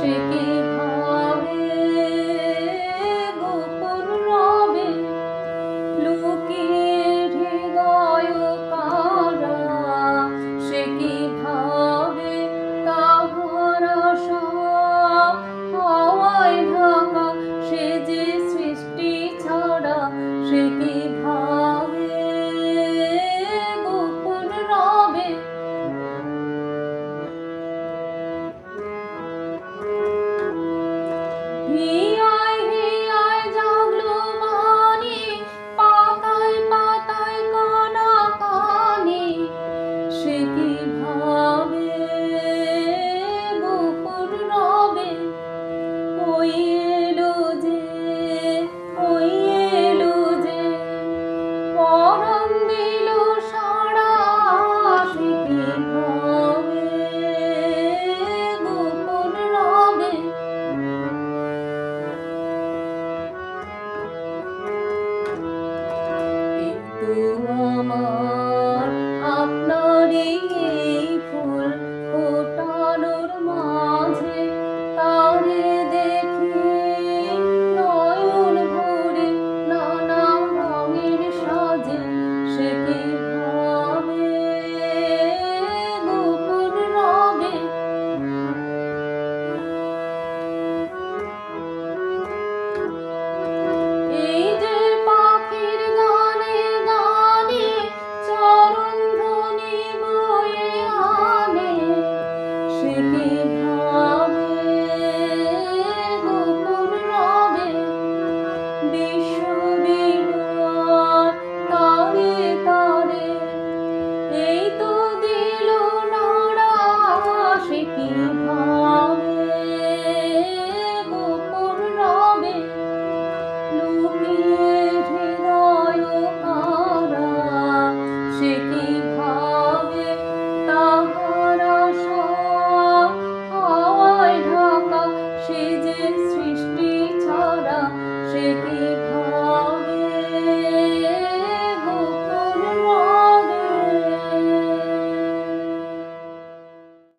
সে কি ভাবে গোপন রবে লুকিয়ে হৃদয় কারা, সে কি ভাবে তাহার আশা হাওয়ায় ঢাকা, সে যে সৃষ্টি ছাড়া, সে কি ভাবে গোপন রবে। হিয়ায় হিয়ায় জাগলো বাণী, পাতায় পাতায় কানা কানি, সে কি ভাবে গোপন রবে। ওই এলো যে, ওই এলো যে, পরাণ দিল সাড়া, সে কি ভাবে গোপন রবে। কিন্তু আমার আপনারই এই ফুল ফোটানোর মাঝে, তারে দেখি নয়ন ভরে নানা রঙের সাজে, সে কি ভাবে গোপন রবে। এই যে পাখির গানে গানে চরণ ধ্বনি বয়ে আনে, সে কি ভাবে গোপন রবে। বিশ্ববিদ্যালয় তারে তারে এই তো দিল নাড়া, সে কি ভাবে গোপন রবে। লুকিয়ে হৃদয় কারা, সে কি ভাবে তাহার আশা হাওয়ায় ঢাকা, সে যে সৃষ্টি ছাড়া, সে কি ভাবে।